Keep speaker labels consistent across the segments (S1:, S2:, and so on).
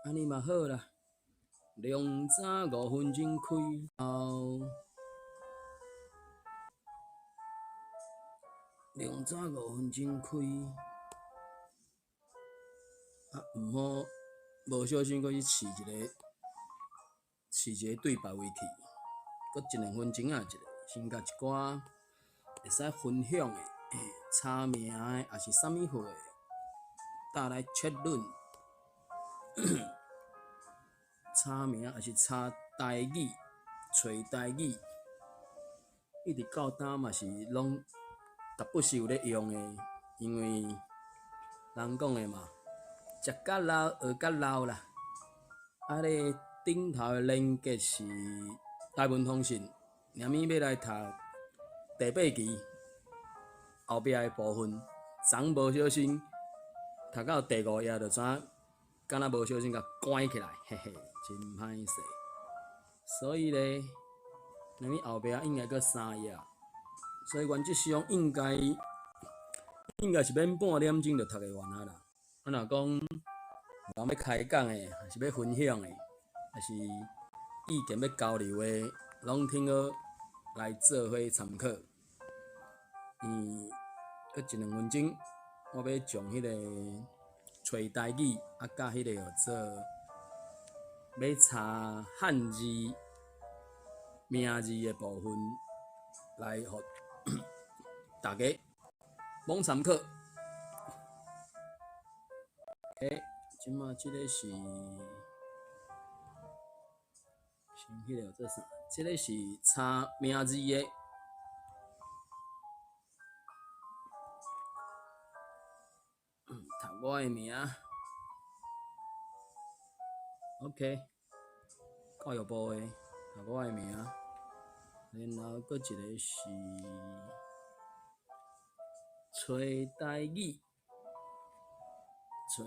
S1: 安尼嘛好啦。两早5分钟开，两早5分钟开，毋好无小心搁去试一个对别位去，搁1-2分钟啊一个，先甲一寡会使分享的、查名的，也是啥物货的，搭来切论。查名也是查台语，找台语，一直到呾嘛是拢逐不是有咧用的，因为人讲的嘛，食甲老，学甲老啦。咧顶头的连结是台文通讯，连咪要来读第8期，后壁的部分，昨无小心读到第5页就知影，敢若无小心甲关起来，嘿嘿，真歹势。所以咧，连咪后壁应该搁3页，所以原则上应该是免半点钟就读得完啊啦。若讲有人要开讲的，还是要分享的，还是意见要交流的，拢听好来做伙参考。搁1-2分钟，我要将迄个找台语甲迄个叫做要查汉字名字的部分来互大家罔参考。即马即个是迄个做啥？即个是查名字的。读我的名 ，OK， 教育部的读我的名，然后搁一个是找台语，学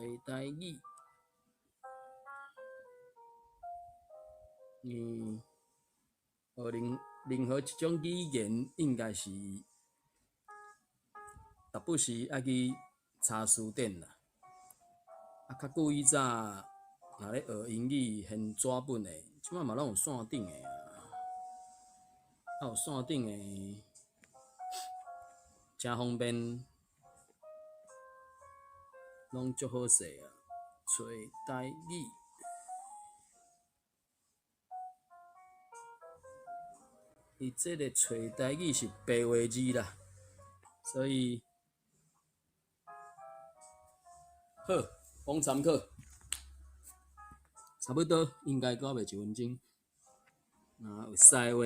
S1: 任何一种语言，应该是逐不时爱去查词典啦。较久以早，若咧学英语现纸本的，即摆嘛拢有线顶的啊，有线顶的，真方便，拢足好势啊。找台语，伊这个找台语是白话字啦，所以好，供参考。差不多应该到袂1分钟，若有使话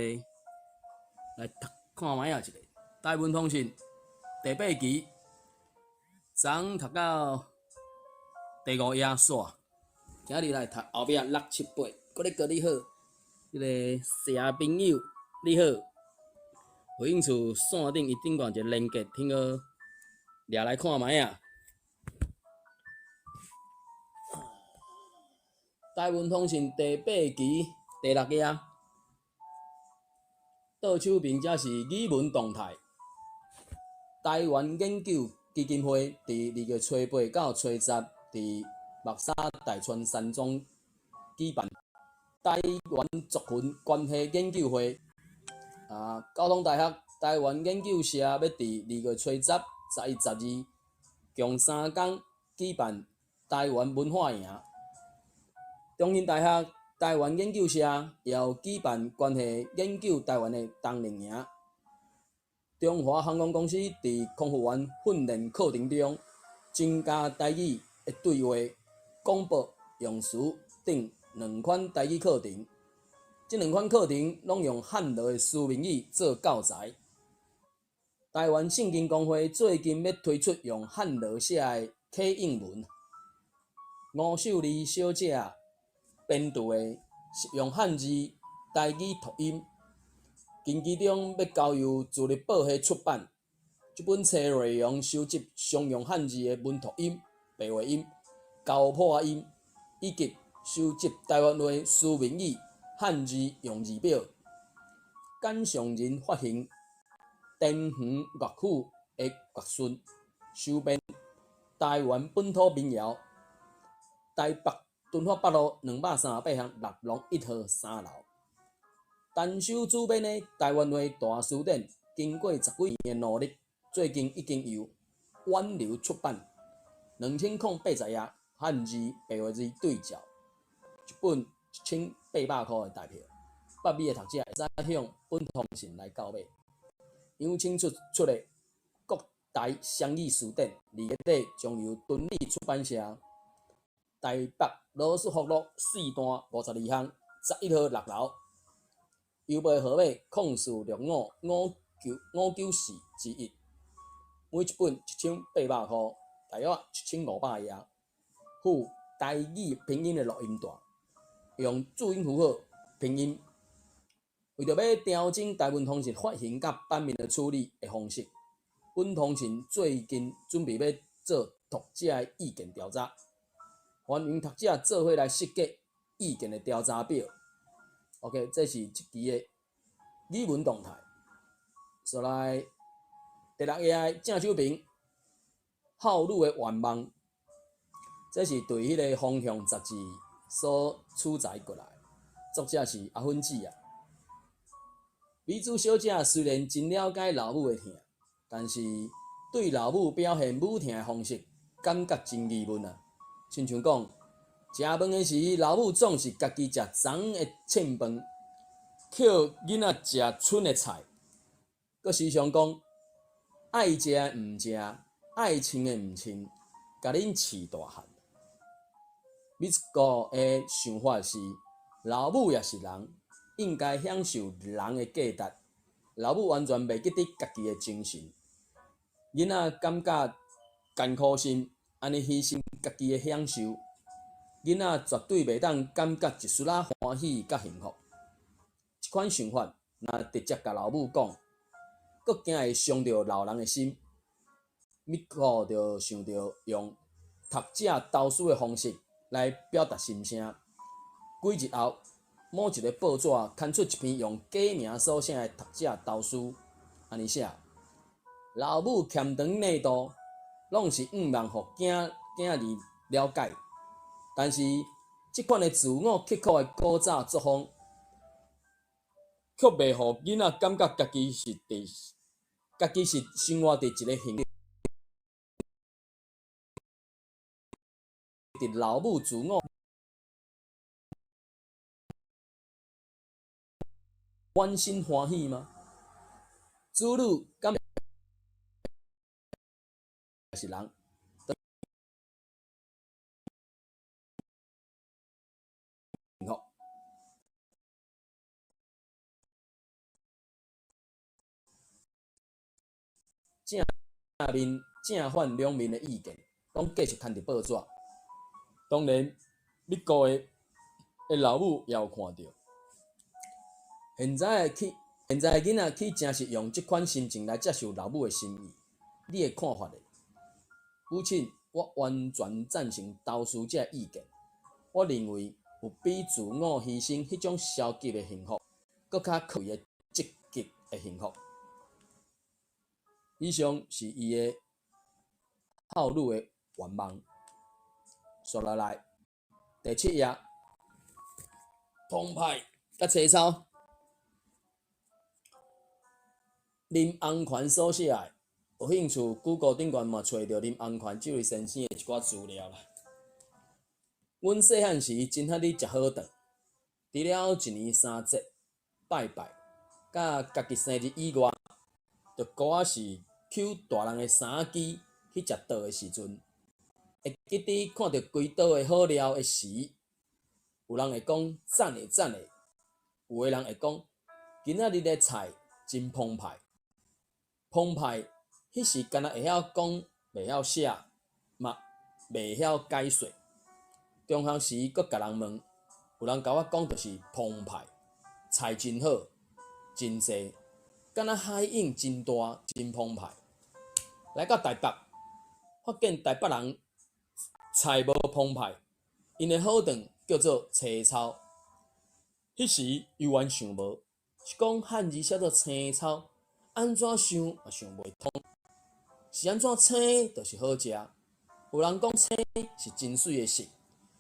S1: 来读看卖啊一个台文通讯第8期，昨读到第5页煞，今日来读后壁6、7、8，搁咧教你好，迄个社朋友你好，有兴趣线顶伊顶悬一个连结，听好掠来看卖啊。台文通讯第8期第6页，倒手边则是语文动态。台湾研究基金会伫2月初8到初10，伫木沙大川山庄举办台湾族群关系研究会。交通大学台湾研究社要伫2月初10、11、12共3天举办台湾文化营。中兴大学台湾研究社也有举办关系研究台湾的冬令营。中华航空公司伫空服员训练课程中增加台语的对话、广播用词等2款台语课程。这2款课程拢用汉罗的书面语做教材。台湾圣经公会最近要推出用汉罗写的课英文。吴秀丽小姐编著的用汉字台语读音，近期中要交由自立报系出版。这本册内容收集常用汉字的文读音、白话音、交破音，以及收集台湾话书面语汉字用字表。简上人发行田园乐府的乐顺，收编台湾本土民谣。台北敦化北路238巷6弄1号3楼。单手主编的台湾话大词典，经过10几年的努力，最近已经由挽流出版，2080页汉字白话字对照，一本1800块的大票。北美的读者会使向本通信来购买。杨清出的国台双语词典2月底将由敦理出版社台北罗斯福路4段52巷11号6楼。邮票号码0465595941，每一本1800块，大约1500页。附台语拼音的录音带，用注音符号拼音。为着要调整台湾通信发行甲版面的处理的方式，本通信最近准备要做读者的意见调查，欢迎读者做伙来设计意见的调查表。OK， 这是一期的语文动态。所来第6页的正手边，孝女的愿望，这是对迄个方向杂志所取材过来，作者是阿芬姊啊。美珠小姐虽然真了解老母的疼，但是对老母表现母疼的方式，感觉真疑问啊。亲像讲，食饭的时，老母总是家己食脏的剩饭，捡囡仔食剩的菜，佮时常讲爱食的毋食，爱穿的毋穿，甲恁饲大汉。美珠的想法是，老母也是人，应该享受人的价值。老母完全袂记得家己的精神，囡仔感觉艰苦心，安尼牺牲家己的享受，囡仔绝对袂当感觉一丝仔欢喜甲幸福。这款想法，若直接甲老母讲，佫惊会伤着老人的心。美国就想着用读者投书的方式来表达心声。几日后，某一个报纸刊出一篇用假名所写的读者投书，安尼写：老母欠长内度，拢是望互囝儿了解，但是即款的自我刻苦的古早作风，却袂互囡仔感觉家己是生活伫一个幸福伫老母自我欢心欢喜吗？子女敢是人？正面正反两面的意见，拢继续刊伫报纸。当然，美国的老母也有看到。现在的囡仔去真是用这款心情来接受老母的心意。你的看法呢？母亲，我完全赞成投书者的意见。我认为有比自我牺牲迄种消极的幸福，更较可贵的积极的幸福。以上是伊的孝女的愿望。续落来，第7页，澎湃甲切草。林安权所写的，有兴趣 Google 顶悬嘛找到林安权这位先生的一寡资料啦。阮细汉时真遐哩食好顿，除了1年3节拜拜，甲家己生日以外，就搁仔是抽大人的3支去食桌的时阵，会记得看到规桌的好料的时，有人会讲赞的赞的，有的人会讲今仔日的菜真澎湃。澎湃，迄时敢若会晓讲，袂晓写，嘛袂晓解说。中学时，佫甲人问，有人甲我讲，就是澎湃，菜真好，真济，敢若海涌真大，真澎湃。来到台北，发现台北人菜无澎湃，因的好顿叫做青草。迄时犹原想无，是讲汉字写做青草。安怎想也想袂通，是安怎青就是好食。有人讲青是真水的色，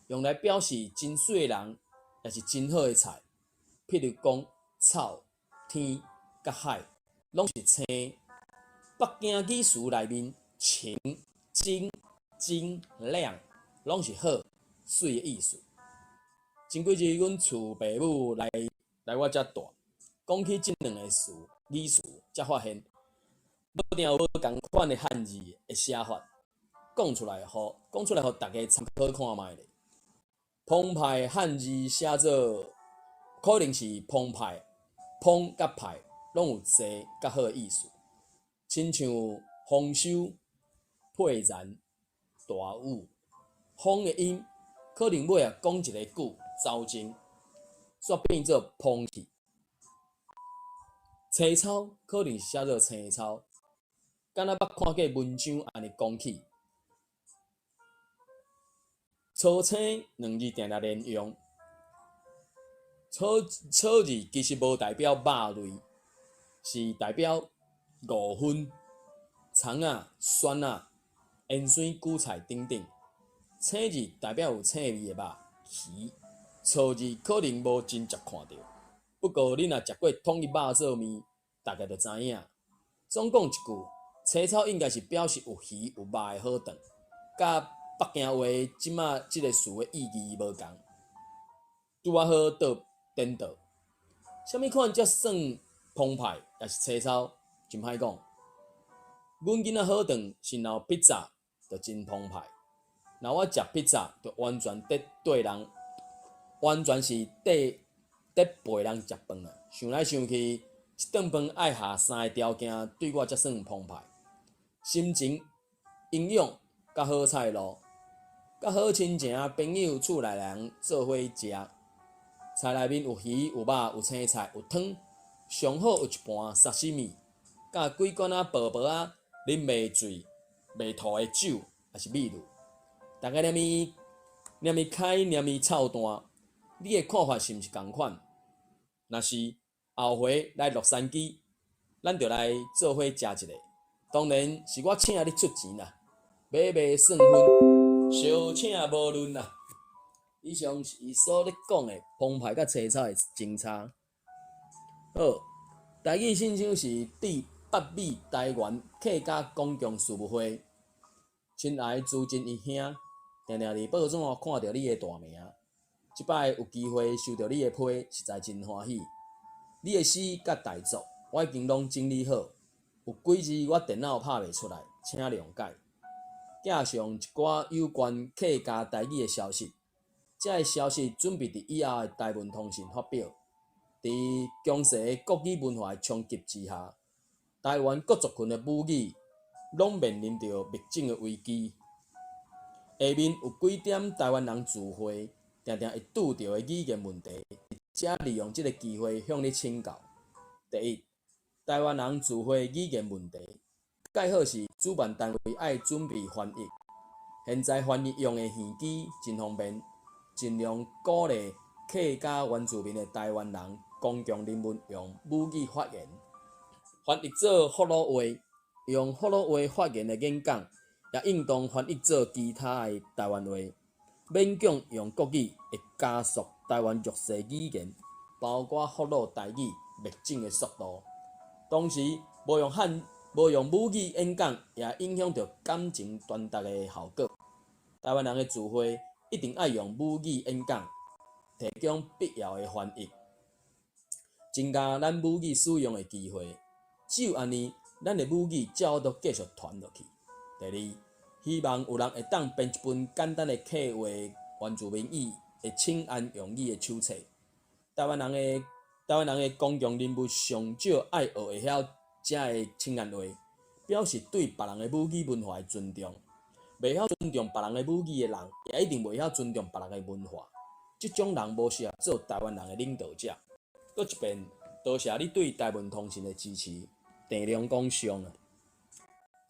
S1: 用来表示真水的人，也是真好的菜。譬如讲草、天、甲海，拢是青。北京语词内面晴、真、精、亮，拢是好、水的意思。前几日阮厝爸母来我遮住，讲起即两个词语词，才发现，无定有无共款的汉字的写法，讲出来，互大家参考看卖咧。澎湃汉字写作，可能是澎湃，澎甲湃拢有济甲好的意思，亲像丰收、沛然、大雨。风的音可能尾啊讲一个句走精，煞变做澎去。青草可能是写做青草，敢若捌看过文章安尼讲起。草青两字定定连用，草字其实无代表肉类，是代表五分、葱啊、蒜啊、烟水、韭菜等等。青字代表有青味的肉、鱼。草字可能无真常看到，不过你若食过统一肉做面，大概就知影。总讲一句，青草应该是表示有鱼有肉的好饭，甲北京话即马即个词的意义无共，拄啊好倒颠倒。啥物款才算澎湃，也是青草，真歹讲。阮囡仔好饭是闹披萨，就真澎湃。若我食披萨，就完全是缀陪人食饭啊。想来想去，一顿饭爱下3个条件，对我才算澎湃：心情、营养、甲好菜路，甲好亲情、朋友、厝内人做伙食。菜内面有鱼、有肉、有青菜、有汤，上好有一盘沙西米，甲几罐薄薄啉袂醉、袂吐的酒，也是美味。大家念伊开，念伊臭淡，你的看法是毋是共款？若是后回来洛杉矶，咱就来做伙食一个。当然是我请你出钱啦，买卖算分，小请无论啦。以上是伊所咧讲的澎湃甲青草的争差。好，台语信箱是第北美台湾客家公共事务会，亲爱资深义兄。定定伫报纸看到你的大名，即摆有机会收到你的批，实在真欢喜。你的诗甲大作，我已经拢整理好，有几字我电脑拍袂出来，请谅解。加上一寡有关客家台语的消息，这个消息准备伫以后的台文通讯发表。伫强势的国语文化的冲击之下，台湾各族群的母语拢面临着灭种的危机。下面有几点台湾人聚会常常会拄到的语言问题，则利用这个机会向你请教。第一，台湾人聚会语言问题，介好是主办单位爱准备翻译。现在翻译用的耳机真方便，尽量鼓励客家原住民的台湾人公共人物用母语发言，翻译做福佬话，用福佬话发言的演讲。也应当翻译做其他的台湾话，勉强用国语会加速台湾弱势语言，包括福佬台语灭种的速度。同时，无用母语演讲，也影响到感情传达的效果。台湾人的聚会一定要用母语演讲，提供必要的翻译，增加咱母语使用的机会。只有安尼，咱的母语才有继续传落去。第二，希望有人会当编一本简单的客话原住民语的请安用语的手册。台湾人的公共人物上少爱学会晓这个请安话，表示对别人的母语文化的尊重。袂晓尊重别人的母语的人，也一定袂晓尊重别人的文化。这种人无适合做台湾人的领导者。搁一遍，多谢你对台文通讯的支持，郑良讲上啊。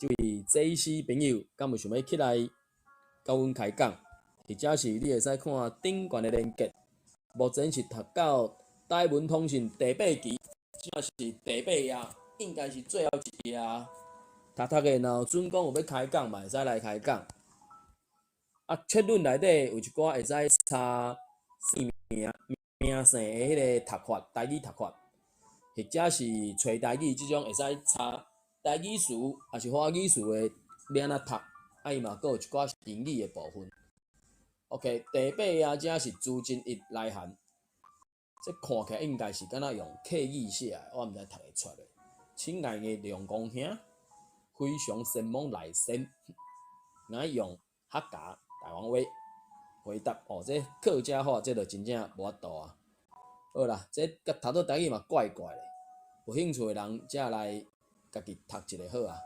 S1: 这位JC朋友，敢有想要起来甲阮开讲？或者是你会使看顶悬的连结。目前是读到台文通讯第8期，即是第8页，应该是最后一页啊。读的，若有准讲有要开讲嘛，会使来开讲。测论内底有一寡会使查姓名姓的迄个读法，台语读法，或者是找台语即种会使查台语词，还是华语词的要安怎读，伊嘛佫有一寡英语的部分。OK， 第八啊，则是朱金一来函，这看起来应该是敢若用刻意写的，我毋知读会出的。亲爱的梁公兄，非常神往来信，俺用客家台湾话回答。哦，这客家话这就真正无法度啊。好啦，这甲读到台语嘛怪怪的，有兴趣的人则来家己读一下好啊。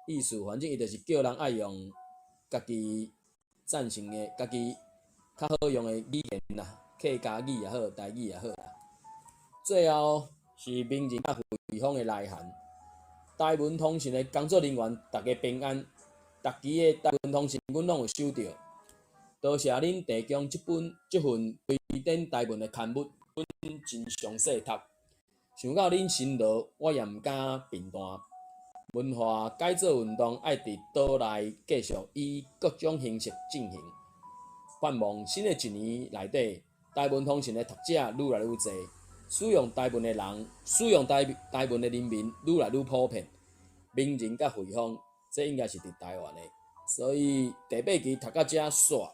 S1: 意思反正伊就是叫人爱用家己赞成的、家己较好用的语言啦，客家语也好，台语也好啦。最后是名人甲回访的来函，台文通讯的工作人员，大家平安。逐期的台文通讯阮拢有收到，多谢恁提供这份推展台文的刊物，阮真详细读。想到恁辛劳，我也毋敢评断。文化改造运动爱伫倒来继续以各种形式进行。盼望新的一年内底，台文通讯的读者愈来愈侪，使用台文的人，使用台文的人民愈来愈普遍。名人甲回访，这应该是伫台湾的，所以第八期读到遮煞。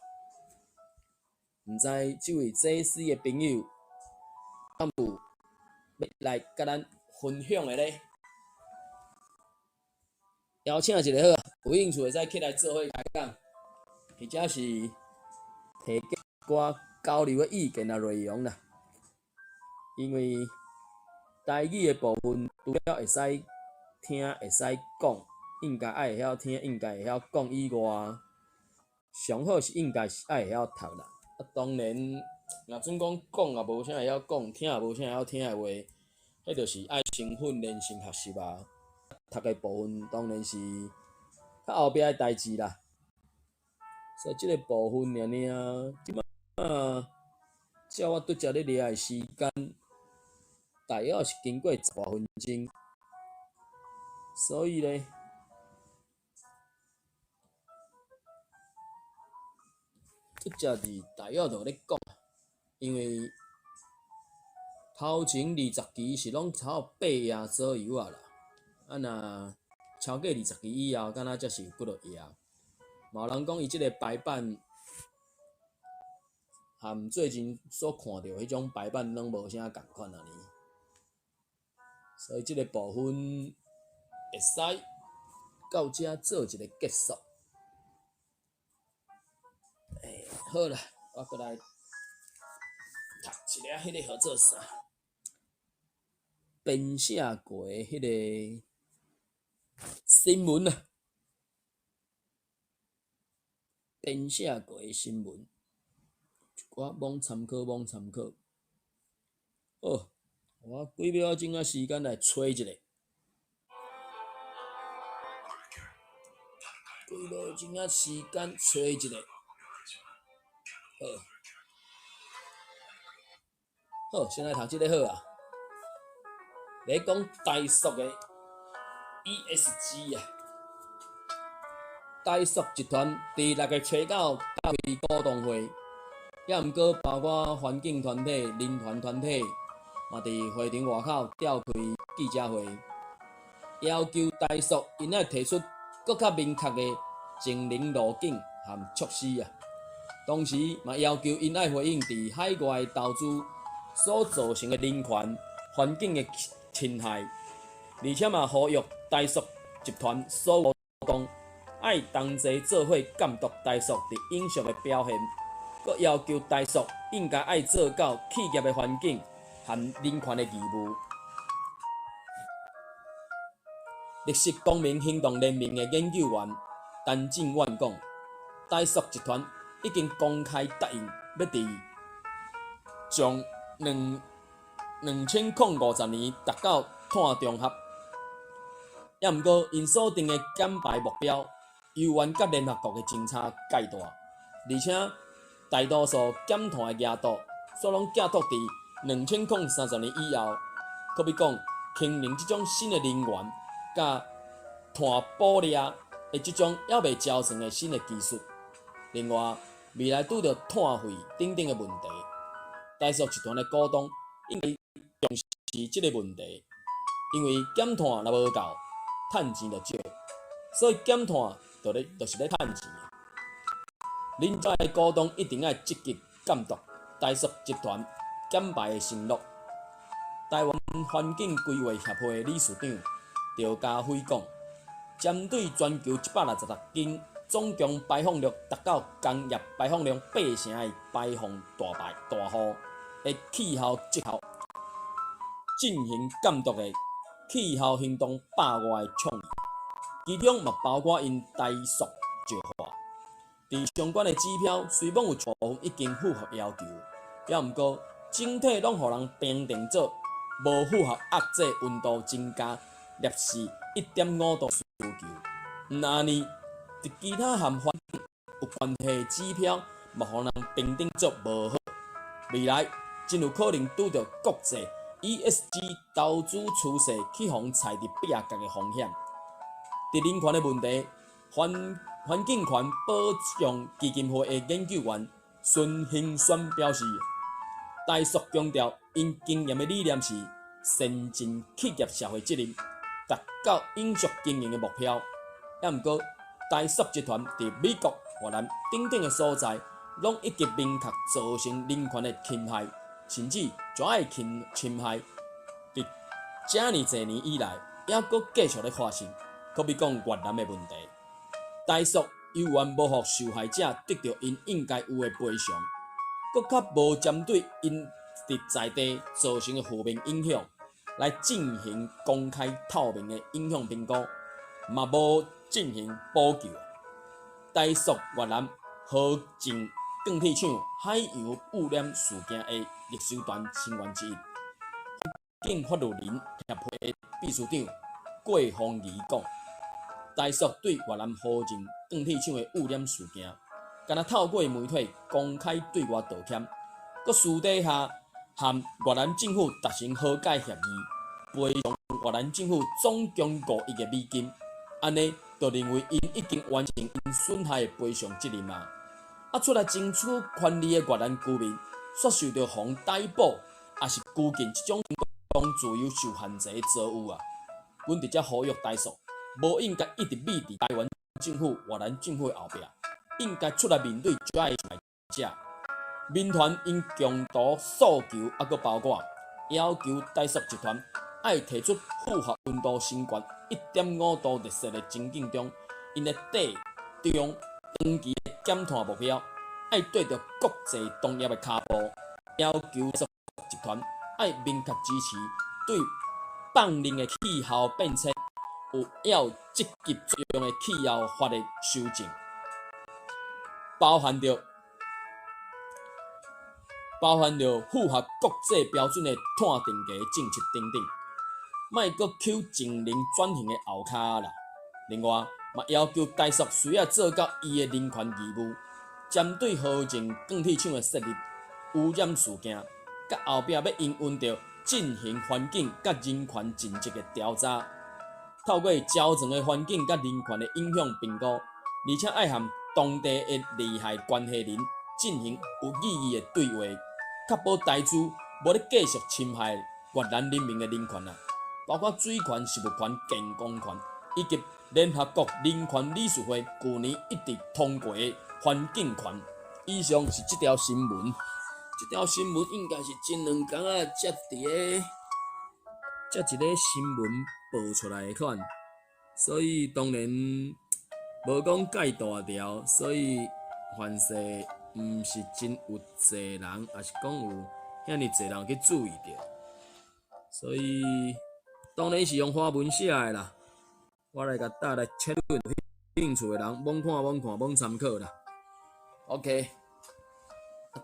S1: 毋知这位祭司的朋友，敢有要来甲咱分享的咧？邀请一个好啊，有兴趣会使起来做伙开讲，或者是提一寡交流的意见啊内容啦。因为台语的部分，除了会使听、会使讲，应该爱会晓听，应该会晓讲以外，上好是应该是爱会晓读啦。啊，当然，若准讲讲也无啥会晓讲，听也无啥会晓听的话，迄就是爱先训练、先学习啊。读的部分当然是较后壁的代志啦，所以即个部分即摆照我拄则咧掠的时间，大约是经过10外分钟，所以咧，拄则是大约就咧讲，因为头前20期是拢差不多8页左右啊啦。啊，若超过20期以后，敢若才是有几落页。嘛有人讲伊即个排版，含最近所看到迄种排版拢无啥共款啊呢。所以即个部分会使到遮做一个结束。好啦，我过来读一下迄个号做啥？编写过的迄个新闻啊，编写过的新闻，一寡网参考。哦，我几秒钟仔时间来找一下。几秒钟仔时间找一下。好，先来读即个好啊。咧讲台塑的 ESG 啊，台塑集团伫6月初9召开股东会，也毋过包括环境团体、人权团体，嘛伫会场外口召开记者会，要求台塑应该提出更较明确的经营路径和措施啊。同时，嘛要求因爱回应伫海外投资所造成的人权、环境的侵害，而且嘛呼吁台塑集团所有股东爱同齐做伙监督台塑伫影视的表现，佮要求台塑应该爱做到企业的环境和人权的义务。绿色公民行动联盟的研究员陈正远讲，台塑集团已经公开答应要伫将2050年达到碳中和，也毋过因所定的减排目标犹原甲联合国的政策界大，而且大多数减碳的额度所拢寄托伫2030年以后。可比讲，氢能这种新的能源甲碳捕猎的即种还未交成的新的技术。另外，未来拄着碳费等等的问题，台塑集团的股东应该重视即个问题，因为减碳若无够，趁钱就少，所以减碳就是咧趁钱。恁遮的股东一定要积极监督台塑集团减排的承诺。台湾环境规划协会理事长赵家辉讲，针对全球166间总共排放量达到工业排放量8成的排放大户的气候绩效，进行监督的气候行动100外的倡议，其中嘛包括因台塑石化。伫相关的指标虽然有部分已经符合要求，也毋过整体拢互人评定做无符合遏制温度增加摄氏1.5度需求。毋安尼，伫其他和环境有关系的指标，嘛互人评定做无好。未来真有可能拄着国际 ESG 投资趋势去互踩伫壁角的风险。伫人权的问题，环境权保障基金会的研究员孙兴宣表示，台塑强调因经验的理念是先尽企业社会责任，达到永续经营的目标。也毋过，台塑集团伫美国、越南等等的所在，拢已经明确造成人权的侵害，甚至遮个侵害伫遮尔侪年以来，还阁继续咧发生。可比讲越南的问题。台塑犹原无互受害者得到因应该有的赔偿，搁较无针对因伫在地造成的负面影响来进行公开透明的影响评估，嘛无进行补救。台塑越南河静钢铁厂海洋污染事件的历史团成员之一，环境法律人协会的秘书长郭宏仪讲。台塑对越南河静钢铁厂的污染事件，敢若透过媒体公开对外道歉，搁私底下和越南政府达成和解协议，赔偿越南政府总共5亿美金。安尼就认为因已经完成因损害的赔偿责任啊！出来争取权利的越南居民，却受到防逮捕，也是拘禁这种自由受限制的错误啊！阮直接呼吁台塑。无应该一直秘伫台湾政府、越南政府的后壁，应该出来面对遮个受害者。民团因强度诉求，阁包括要求台塑集团爱提出符合温度升高1.5度热色的情景中，因的短、中、长期的减碳目标，爱对着国际同业的脚步，要求台塑集团爱明确支持对放任的气候变迁。有积极作用的气候法的修正，包含着符合国际标准的碳定价政策等等，莫阁扣净零转型的后骹啦。另外，嘛要求台塑需要做到伊的人权义务，针对河静钢铁厂的设立污染事件，甲后壁要因应着进行环境甲人权尽责的调查。透过较长的环境甲人权的影响评估，而且爱和当地的利害关系人进行有意义的对话，确保台资无咧继续侵害越南人民的人权啊，包括水权、食物权、健康权，以及联合国人权理事会去年一致通过的环境权。以上是这条新闻，这条新闻应该是前2天啊才一个新闻报出来的款，所以当然无讲介大条，所以凡是毋是真有济人，也是讲有遐尼济人去注意着，所以当然是用华文写的啦。我来甲大家切论，有兴趣的人罔看罔参考啦。OK，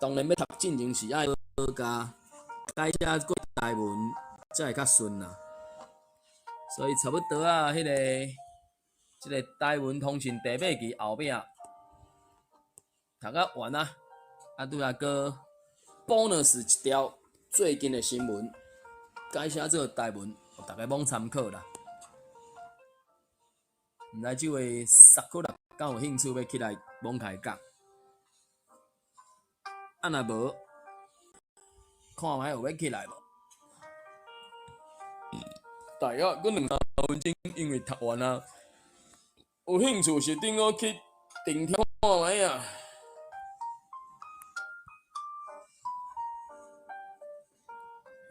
S1: 当然要读进前是爱好加改写过台文。才会较顺啦，所以差不多啊，这个台湾通讯第8期后壁读到完啊，拄啊个 bonus 一条最近的新闻，改写做台文，大家罔参考啦。毋知即位萨库拉敢有兴趣要起来网开讲？啊，若无，看觅有要起来无？大约阮2、3分钟，因为读完啊，有兴趣是顶好去订听看觅啊。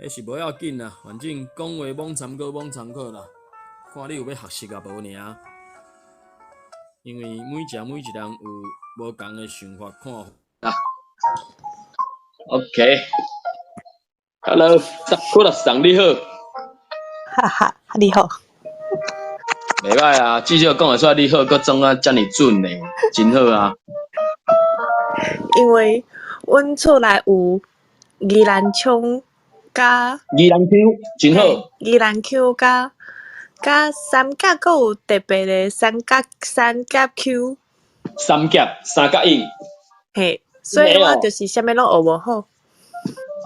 S1: 迄是无要紧啦，反正讲话罔参考罔参考啦，看你有要学习啊无尔。因为每一人有无共的想法看法。啊 ，OK，Hello，库拉桑你好。
S2: 哈哈，你好。
S1: 袂歹啊，至少讲会出你好，佮总啊遮尔准呢，真好啊。
S2: 因为阮厝内有宜兰腔甲
S1: 宜兰 Q 真好。
S2: 宜兰 Q 甲三甲，佮有特别的三甲 Q。
S1: 三甲音。
S2: 嘿，所以我就是啥物拢学无好。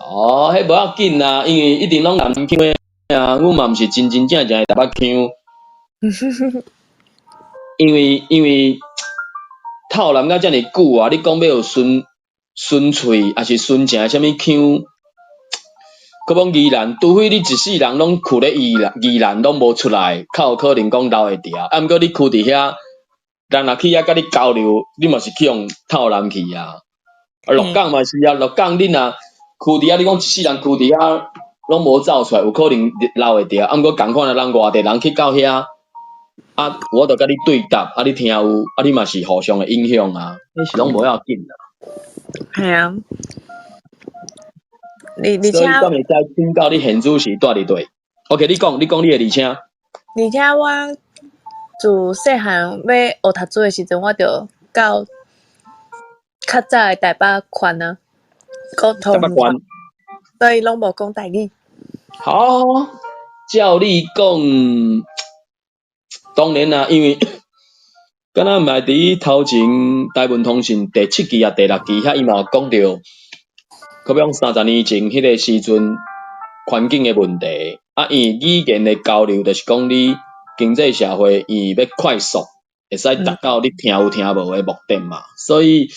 S1: 哦，迄无要紧啦，因为一定拢南 Q 的啊，阮嘛毋是真正的台北 Q。因为透南甲遮尔久啊，你讲要有顺喙，还是顺正啥物 Q？佮讲宜兰，除非你一世人拢跍咧宜兰，拢无出来，较有可能讲留会着。啊，毋过你跍伫遐，人若去遐甲你交流，你嘛是去用透南去啊。鹿港嘛是啊，鹿港恁若跍伫遐，你讲一世人跍伫遐，拢无走出来，有可能留会着。啊，毋过共款的人外地人去到遐，啊，我著甲你对答，啊，你听有，啊，你嘛是互相的影响啊，迄是拢无要紧啦。
S2: 系啊。
S1: 所以我会知请教你现主是住伫对。OK， 你讲你的而且。
S2: 而且我自细汉要学读书的时阵，我着到较早的台北县啊，讲台语，所以拢无讲台语。
S1: 好，照你讲，当然啦，因为敢若毋系伫头前台文通信第7期啊、第6期遐，伊嘛有讲到，可比讲30年前迄个时阵环境的问题，啊，因为语言的交流，就是讲你经济社会伊要快速，会使达到你听有听无的目的嘛，所以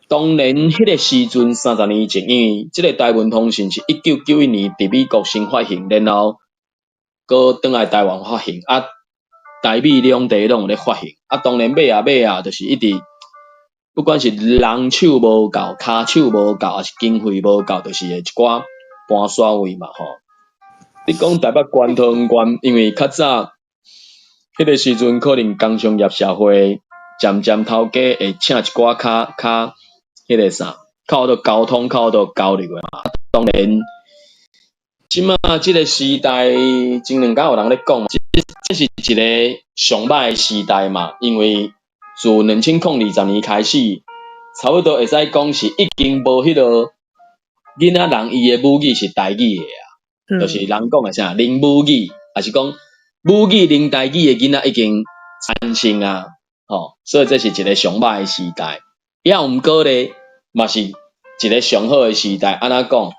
S1: 当然迄个时阵30年前，因为即个台文通信是1991年伫美国先发行，然后搁转来台湾发行，啊，台美两地拢有咧发行，啊，当然尾啊，就是一直。不管是人手无够、骹手无够，还是经费无够，就是一寡搬刷位嘛吼。你讲台北关塘关，因为较早迄个时阵可能工商业社会渐头家会请一寡较迄个啥，较多交通、较多交流的嘛。当然，即马即个时代，前两天有人咧讲，这是一个上歹的时代嘛，因为自2020年开始，差不多会使讲是已经无迄落囡仔人伊的母语是台语的啊，就是人讲的啥零母语，还是讲母语零台语的囡仔已经产生啊，吼，所以这是一个上歹的时代。也毋过咧，嘛是一个上好的时代。安怎讲？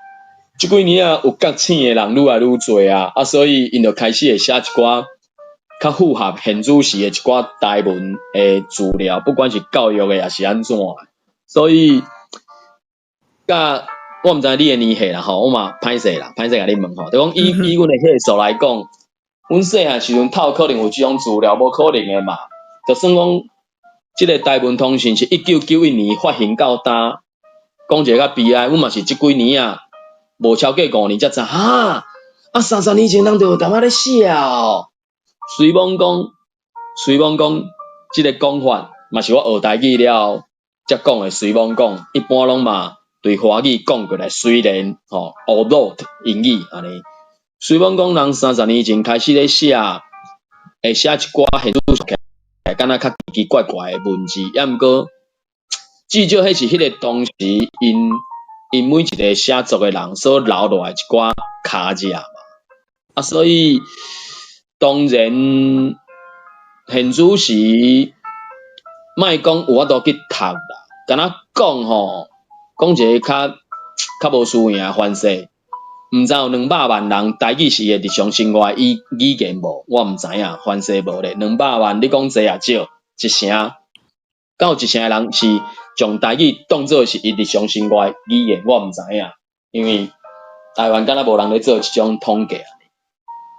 S1: 即几年啊，有觉醒的人愈来愈侪啊，所以因就开始会写一寡。较符合现主时的一寡台文的资料，不管是教育的也是安怎的，所以，甲我毋知你的年岁啦吼，我嘛歹势甲你问吼，就讲以阮的岁数来讲，阮细汉时阵透可能有即种资料，无可能的嘛。就算讲即个台文通信是1991年发行到呾，讲一个较悲哀，阮嘛是即几年啊，无超过5年才知啊，30年前人就有淡仔咧写哦。随便讲，即个讲法嘛是我学台语了才讲的。随便讲，一般拢嘛对华语讲过来，虽然吼although英语安尼，随便讲人30年前开始咧写，会写一寡现主敢若较奇奇怪怪的文字，也毋过至少迄是迄个当时因每一个写作的人所留落来一寡卡字嘛，啊，所以。当然，现主时莫讲有法度去读啦，敢若讲吼，讲一个较无输赢的方式，
S3: 毋知有200万人台语是伊日常生活语言无，我毋知影，反正无咧。200万你讲济也少，一成，敢有一成诶人是将台语当做是伊日常生活语言，我毋知影，因为台湾敢若无人咧做即种统计，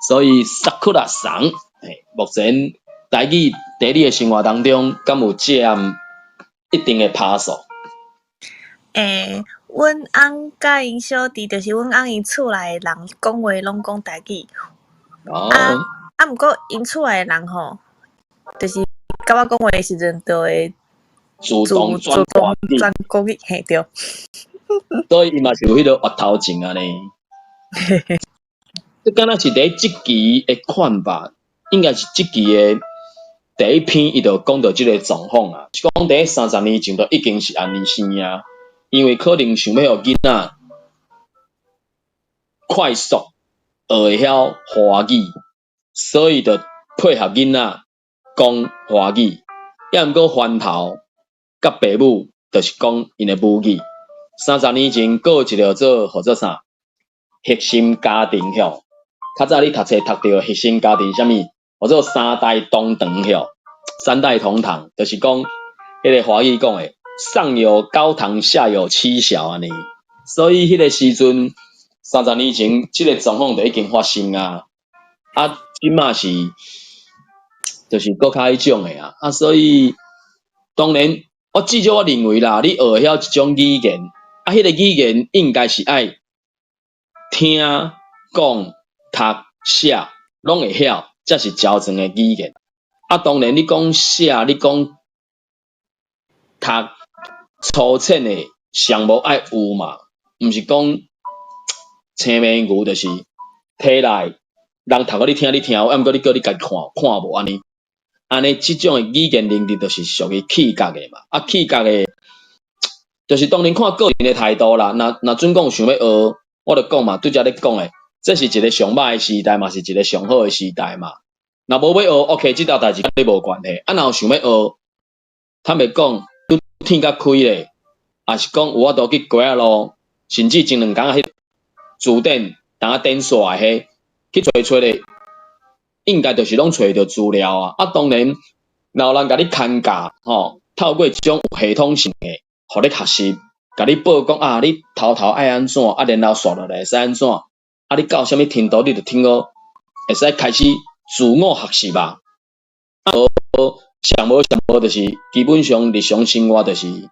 S3: 所以萨库拉桑，目前台语在你诶生活当中，敢有占一定诶趴数？
S2: 阮翁甲因小弟，就是阮翁因厝内诶人讲话拢讲台语。毋过因厝内诶人吼，就是甲我讲话诶时阵，就会
S3: 自动转
S2: 国语，嘿对。
S3: 所以伊嘛是有迄个额头症安尼。这敢若是伫即期诶看法，应该是即期诶第一篇，伊就讲到即个状况啊，是讲伫30年前就已经是安尼生啊，因为可能想要互囡仔快速学会晓华语，所以就配合囡仔讲华语，也毋过翻头甲爸母就是讲因诶母语。30年前，还有一个做或者啥核心家庭晓，较早你读册读到核心家庭，啥物或者3代同堂晓，3代同堂，就是讲迄个华语讲诶，上有高堂，下有妻小安尼。所以迄个时阵，30年前，即个状况就已经发生啊。即马是就是搁较迄种诶啊，所以当然，至少我认为啦，你学会晓一种语言。迄个语言应该是爱听、讲、读、写，拢会晓，才是标准的语言。当然你讲写，你讲读，粗浅的上无爱有嘛，毋是讲青面牛，就是体内人读互你听，你听有，毋过你叫你家己看无安尼。安尼即种的语言能力，就是属于气格的嘛。气格的。就是当然看个人的态度啦。若准讲想要学，我就讲嘛，拄则咧讲诶，这是一个上歹诶时代嘛，是一个上好诶时代嘛。若无要学 ，OK， 即条代志甲你无关系。若有想要学，坦白讲，你天较开咧，也是讲有法度去过啊咯，甚至前2工迄字典，当电刷迄去找咧，应该就是拢找着资料啊。当然，若有人甲你牵教透过即种有系统性诶。互你学习，甲你报讲你头爱安怎，然后刷落来会使安怎，你到啥物程度你就听好，会使开始自我学习吧。上无就是基本上日常生活就是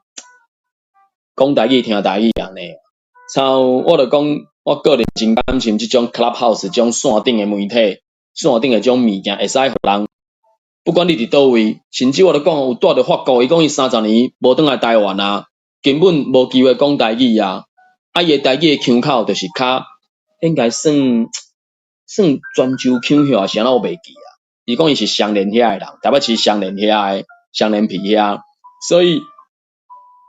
S3: 讲台语听台语安尼。我就讲我个人真感心即种 Clubhouse 即种线顶诶媒体，线顶诶种物件会使互人，不管你伫倒位，甚至我就讲有住伫法国，伊讲伊30年无转来台湾啊。根本无机会讲台语啊！伊个台语的腔口就是较应该算泉州腔晓，是安怎我袂记啊。伊讲伊是双连遐诶人，台北市双连遐诶，双连皮遐，所以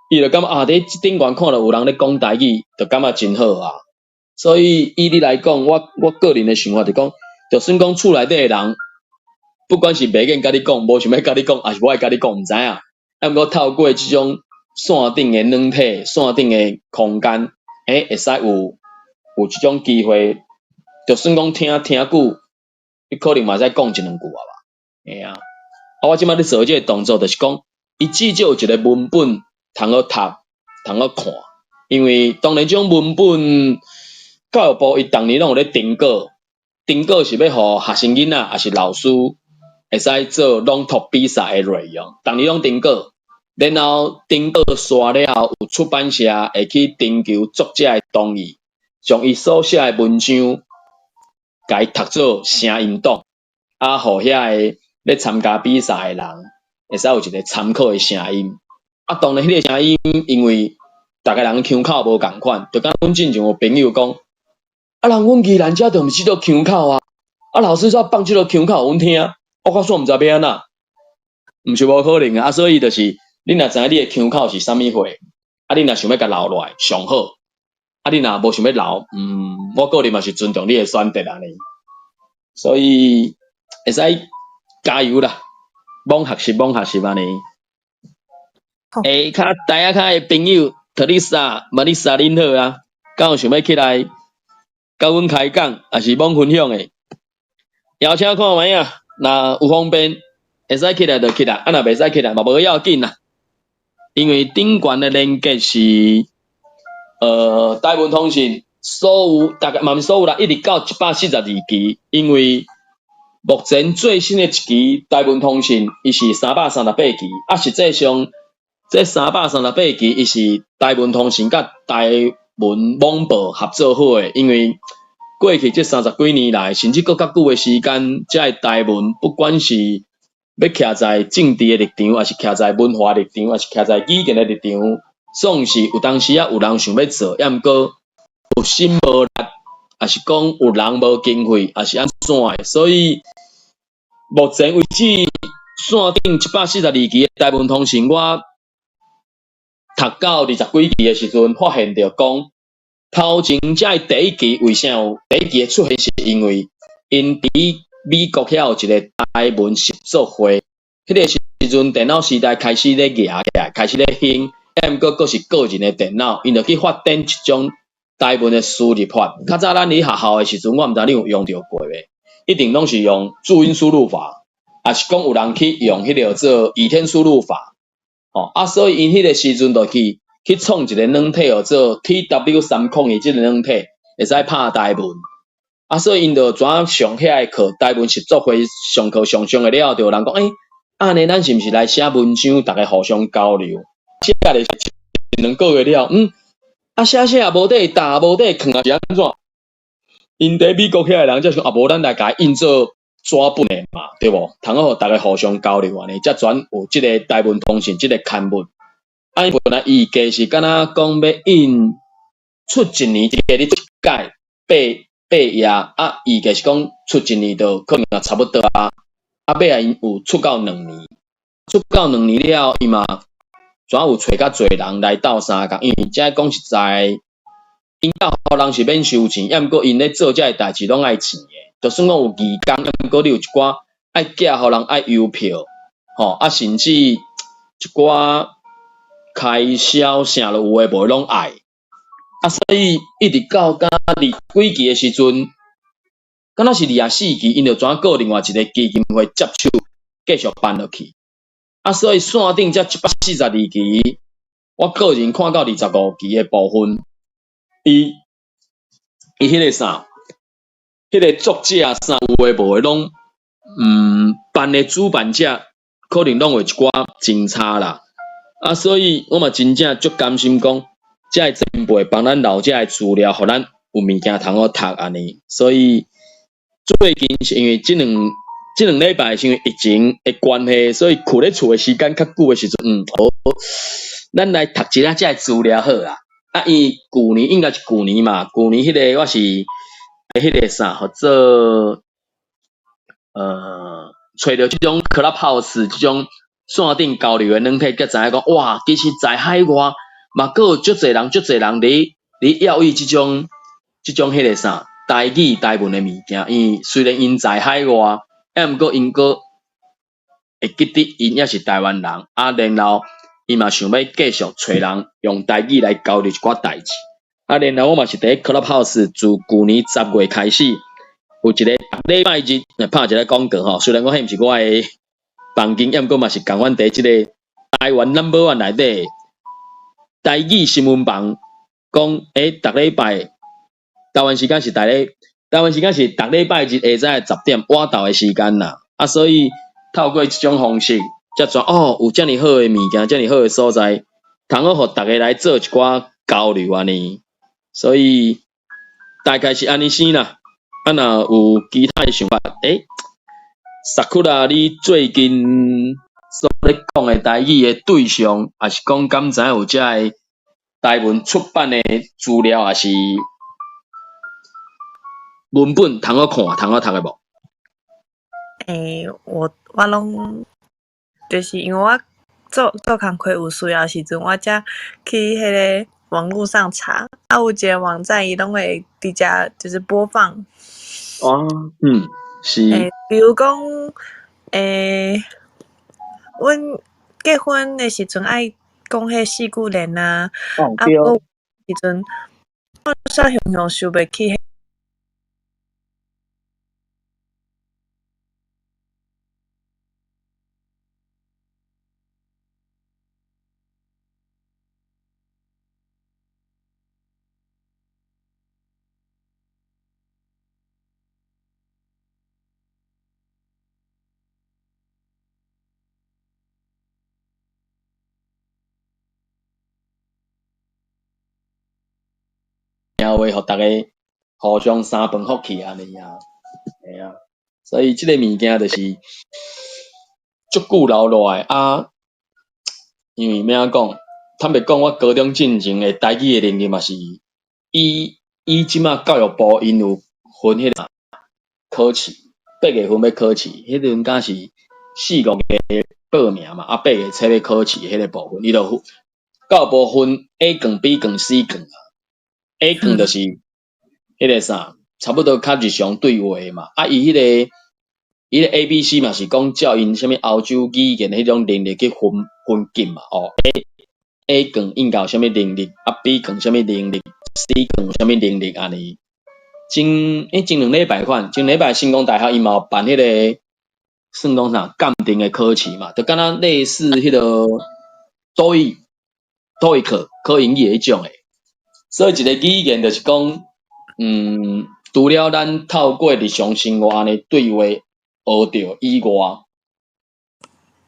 S3: 伊就感觉伫即顶悬看到有人咧讲台语，就感觉真好啊。所以以你来讲，我个人的想法就讲，就算讲厝内底诶人，不管是袂愿甲你讲，无想要甲你讲，还是无爱甲你讲，毋知影。毋过透过即种线顶诶软体、线顶诶空间，会使有即种机会，就算讲听久，你可能嘛使讲1-2句啊吧。啊，我即摆咧做即个动作，就是讲，伊至少有一个文本通好读，通好看。因为当然，即种文本教育部伊逐年拢有咧定稿，定稿是要互学生囡仔还是老师会使做朗读比赛诶内容，逐年拢定稿。然后定稿刷了后，有出版社会去征求作者的同意，将伊所写的文章，甲伊读做声音档，互遐个咧参加比赛的人，会使有一个参考的声音。当然，迄个声音因为逐个人腔口无共款，就敢阮之前有朋友讲，人阮宜兰遮就毋是即个腔口啊，老师煞放即个腔口阮听，我较煞毋知要安怎，毋是无可能啊。所以就是。你若知影你诶腔口是啥物货，你若想要甲留落来上好，你若无想要留，我个人嘛是尊重你诶选择安尼，所以会使加油啦，猛学习安尼。较大较诶朋友，特丽莎、玛丽莎恁好啊，敢有想要起来甲阮开讲，也是罔分享的，邀请看卖啊，若有方便，会使起来就起来，啊若袂使起来嘛无要紧啦，因为顶悬的连接是台湾通信所有大概嘛毋是所有啦，一直到142期，因为目前最新的一期台湾通信伊是338期，啊实际上这338期伊是台湾通信甲台湾网报合作好诶，因为过去这30几年来，甚至搁较久诶时间，这台湾不管是要徛在政治诶立场，还是徛在文化立场，还是徛在语言诶立场，总是有当时啊有人想要做，抑毋过有心无力，还是讲有人无经费，还是安怎诶，所以目前为止，线顶142期诶台湾通信，我读到20几期诶时阵，发现着讲。头前这第一期为啥有第一期出现？是因为因伫美国遐有一个台湾习作会，迄个时阵电脑时代开始咧举起来，开始咧兴，毋过阁是个人的电脑，因着去发展一种台湾的输入法。较早咱伫学校的时阵，我毋知你有用着过未？一定拢是用注音输入法，还是讲有人去用迄个做倚天输入法？所以因迄个时阵就去创一个软体做 TW302即个软体，会使拍台文。所以因就怎上遐个课，台文习作会上课上了了，就有人讲，安尼咱是毋是来写文章，大家互相交流？写咧1、2个月了，写也无底打，无底囥啊是安怎？因伫美国遐个人才想，无咱来甲印做纸本诶嘛，对无？通好互大家互相交流安尼，才转有即个台文通信即个刊物。本来预计是敢若讲要印出一年，一个你一届8页，预计是讲出一年就可能也差不多啊。尾因有出到2年，出到2年了，伊嘛怎有找较侪人来斗相共，因为遮讲实在，因斗互人是免收钱，毋过因咧做遮个代志拢爱钱诶。就算讲有义工，毋过你有一寡爱寄互人爱邮票，甚至一寡。开销啥都有诶，无拢爱。所以一直到甲20几期诶时阵，敢若是24期，因就转告另外一个基金会接手，继续办落去。所以线顶这142期，我个人看到25期诶部分，伊迄个啥，迄个作者啥有诶无诶拢，办诶主办者可能拢有一寡真差啦。所以我嘛真正足甘心讲，遮个前辈帮咱留遮个资料，互咱有物件通好读安尼。所以最近是因为这两礼拜是因为疫情的关系，所以困咧厝的时间较久的时阵，咱来读一下遮个资料好啦。因为旧年应该是旧年嘛，旧年迄个我是迄个啥，或者找到这种 Clubhouse 这种。线顶交流诶软体，才知影讲哇，其实在海外嘛，阁有足侪人伫要伊即种迄个啥台语台文诶物件。因为虽然因在海外，毋过因阁会记得因也是台湾人，然后伊嘛想要继续找人用台语来交流一寡代志。然后我嘛是伫 Clubhouse 自旧年10月开始，有一个礼拜日拍一个广告虽然我迄毋是我诶。房间，毋过嘛是共阮伫即个台湾 No.1 内底台语新闻网讲，逐礼拜台湾时间是逐礼拜日下午10点晚到诶时间啦。所以透过即种方式，才有遮尔好诶物件，遮尔好诶所在，通好互大家来做一寡交流安尼。所以大概是安尼先啦。若有其他诶想法，萨库拉，你最近所咧讲诶台语诶对象，还是讲敢知有遮个台文出版诶资料，还是文本通好看、通好读诶无？
S2: 我拢就是因为我做工课有需要时阵，我才去迄个网络上查，有一个网站伊拢会直接就是播放。
S3: 是。
S2: 比如讲，阮结婚的时阵爱讲迄四句联啊，
S3: 对。
S2: 时阵我煞常常想袂起
S3: 话，互大家互相三分福气安尼啊，嘿啊，所以即个物件就是足久留落来啊。因为咩讲，坦白讲，我高中进前的台语的能力嘛是以即马教育部因有分迄个考试，8月份要考试，迄阵敢是4、5月报名嘛，啊8月初要考试迄个部分，伊就教育部分 A 卷、B 卷、C 卷啊。A 卷就是迄个啥，差不多较日常对话嘛，啊伊迄个 ABC 嘛是讲照因啥物欧洲语言迄种能力去分级嘛，哦 A 卷应该有啥物能力，啊 B 卷啥物能力 ，C 卷有啥物能力安尼。前2礼拜款，前礼拜成功大学伊嘛有办迄个算讲啥鉴定的考试嘛，就敢若类似迄个多益考英语迄种诶。所以一个语言就是讲，除了咱透过日常生活安尼对话学着以外，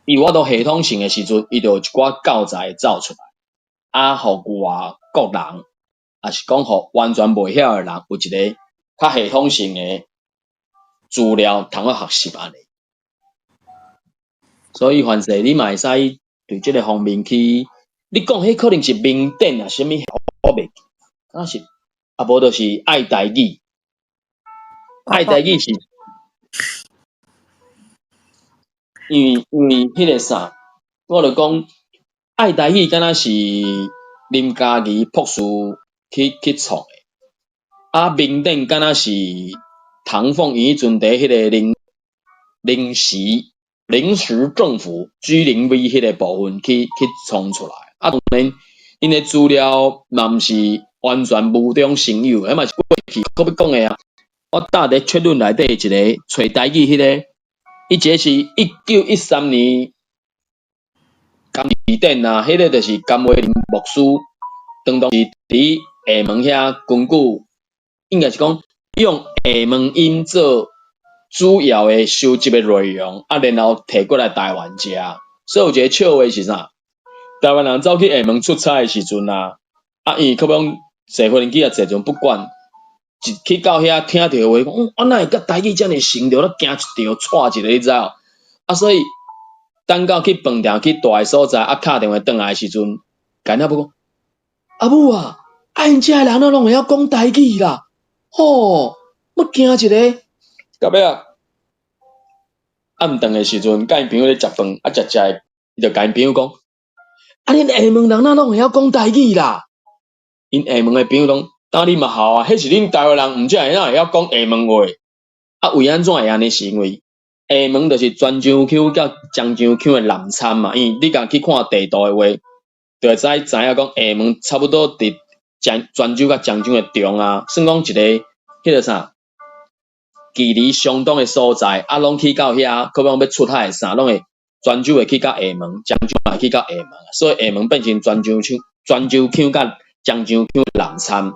S3: 伊有法度系统性诶时阵，伊就有一寡教材走出来，啊，互外国人，也是讲互完全袂晓诶人，有一个较系统性诶资料通学习安尼。所以凡是你嘛会使对即个方面去，你讲迄可能是明典啊，啥物我袂记，敢是啊无就是爱台语，爱台语是，因为迄个啥，我就讲爱台语敢若是林嘉怡博士去创诶，啊明典敢若是唐凤伊迄阵伫迄个临时政府 G0V 迄个部分去创出来，啊当然因诶资料嘛毋是完全无中生有，迄嘛是过去可要讲诶啊。我搭伫确论内底一个找台语迄个，伊一个是1913年甘字典啊，迄个就是甘伟林牧师，当当是伫厦门遐根据，应该是讲用厦门音做主要诶收集诶内容，啊然后摕过来台湾食。所以有一个笑话是啥？台湾人走去厦门出差诶时阵啊，因为可能坐飞机啊坐阵不惯。去到遐听着话讲，我哪会甲台语遮尔成着，我惊一条错一个，你知影？啊，所以等到去饭店去大诶所在，啊，敲电话转来诶时阵，干那要讲，阿母啊，因遮诶人拢会晓讲台语啦，吼，要惊一个，到尾啊，暗顿诶时阵，甲因朋友咧食饭，啊食，伊就甲因朋友讲，恁厦门人拢会晓讲台语啦，因厦门诶朋友讲。当你嘛好啊，迄是恁台湾人，毋则会晓讲厦门话。啊，为安怎会安尼？是因为厦门就是泉州腔甲漳州腔的南掺嘛。因为你甲去看地图的话，就会知影讲厦门差不多伫泉州甲漳州的中啊，算讲一个迄个啥，距离相当的所在，啊，拢去到遐，可能要出海啥，拢会泉州会去到厦门，漳州也会去到厦门，所以厦门变成泉州腔甲漳州腔南掺。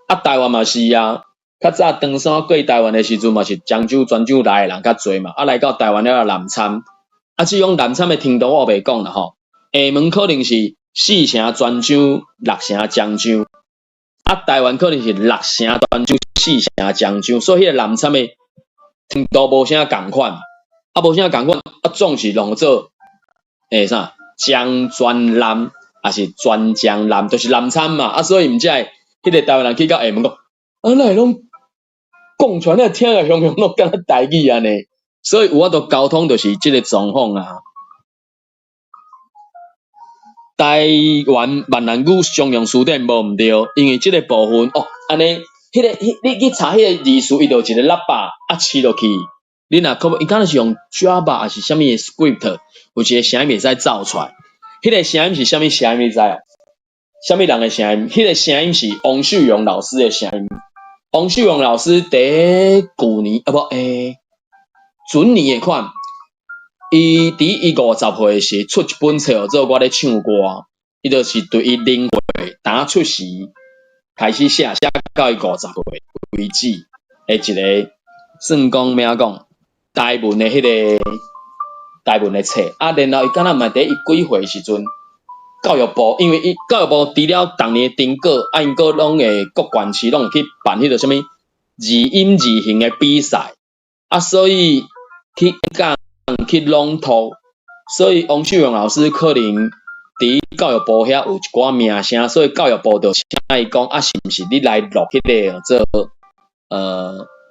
S3: 啊，台湾嘛是啊，较早长山过台湾的时阵嘛是漳州、泉州来的人较侪嘛，啊来到台湾了南掺，啊即种南掺的程度我袂讲啦吼，厦门可能是4成泉州、6成漳州，啊台湾可能是6成泉州、4成漳州，所以迄个南掺的程度无啥共款，啊无啥共款，啊总是弄做啥漳泉南，还是泉漳南，就是南掺嘛，啊所以毋则会。迄个台湾人去到厦门讲，啊，哪会拢讲出来，听个雄雄拢敢若台语安尼，所以有法度沟通，就是即个状况啊。台湾闽南语商用词典无毋对，因为即个部分哦，安尼，你去查迄个字数，伊就一个喇叭啊，试落去，你若可伊敢若是用 Java 还是啥物 script， 有一个声音会使走出来，迄个声音是啥物声音？你知啊？啥物人的声音？迄个声音是王秀荣老师的声音。王秀荣老师伫旧年准年的款，伊伫伊50岁时出一本册，做我咧唱歌，伊就是对伊0岁当出世开始写到伊50岁为止的一个算讲咩讲台文的迄个台文的册啊，然后伊敢若嘛伫伊几岁时阵。教育部，因为教育部除了逐年订购，因个拢会各县市拢会去办迄个什物字音字形的比赛，所以去讲去朗读，所以王秀荣老师可能伫教育部遐有一寡名声，所以教育部就请伊讲是毋是你来录迄个做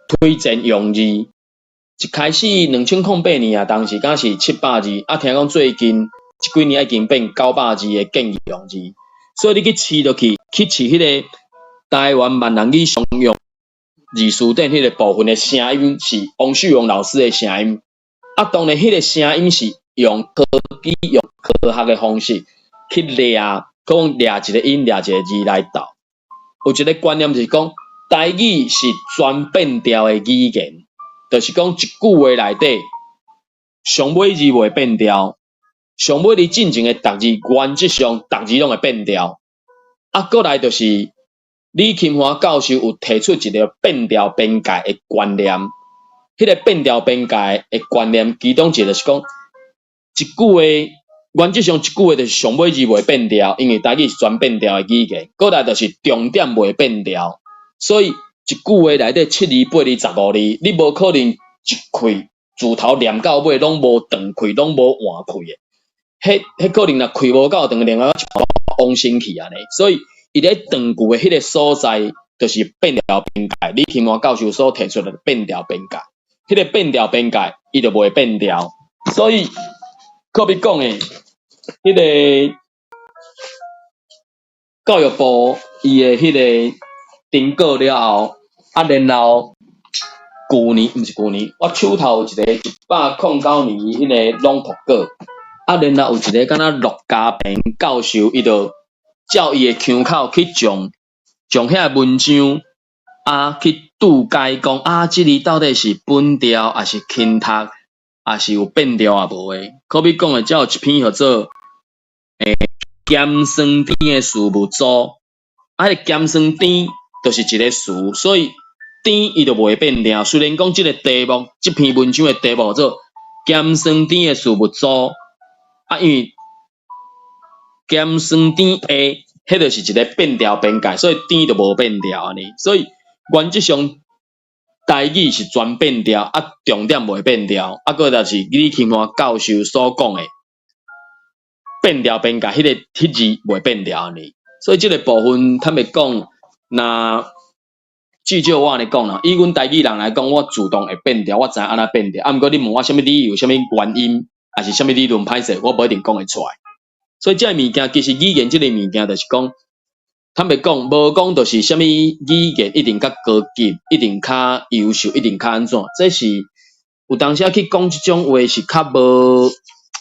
S3: 推荐用字。一开始2008年啊，当时敢是700字，听讲最近这几年已经变900字的建议用字，所以你去试落去试迄个台湾闽南语常用字词典迄个部分的声音是王秀荣老师的声音，当然迄个声音是用科学的方式去抓一个音抓一个字来读。有一个观念就是讲，台语是全变调的语言。就是讲一句话内底，上尾字袂变调，上尾字进前的逐字原则上逐字拢会变调。过来就是李钦华教授有提出一个变调边界的观念，迄个变调边界的观念，其中一个就是讲，一句话原则上一句话就是上尾字袂变调，因为台语是全变调的语言。过来就是重点袂变调，所以一句话内底7字、8字、15字，你无可能一开自头念到尾拢无长开，拢无换开的。迄可能若开无够长，另外一往生去安尼。所以伊咧长句的迄个所在，就是变调边界。李钦华教授所提出的变调边界，迄个变调边界，伊就袂变调。所以可比讲诶，迄个教育部伊的迄个订购了后，然后去年毋是去年，我手头有一个109年迄个朗读稿，然后有一个敢若陆家平教授，伊就照伊的腔口去将遐文章去注解讲即字到底是本调还是轻读，还是有变调啊无诶？可比讲诶，才有一篇叫做咸酸甜的事物组，迄个咸酸甜就是一个词，所以甜伊就袂变调。虽然讲即个题目，即篇文章的题目叫做咸酸甜的事物组，因为咸酸甜的，迄就是一个变调边界，所以甜就无变调安尼。所以原则上台语是全变调，重点袂变调。个就是李钦华教授所讲的变调边界，迄字袂变调安尼。所以即个部分坦白讲，那至少我安尼讲啦，以阮台语人来讲，我自动会变调，我知影安怎变调。毋过你问我什么理由、什么原因，还是什么理论歹势，我无一定讲会出来。所以这个物件其实语言这个物件就是讲，坦白讲，无讲就是什么语言一定较高级，一定较优秀，一定较安怎？这是有当时去讲即种话是较无，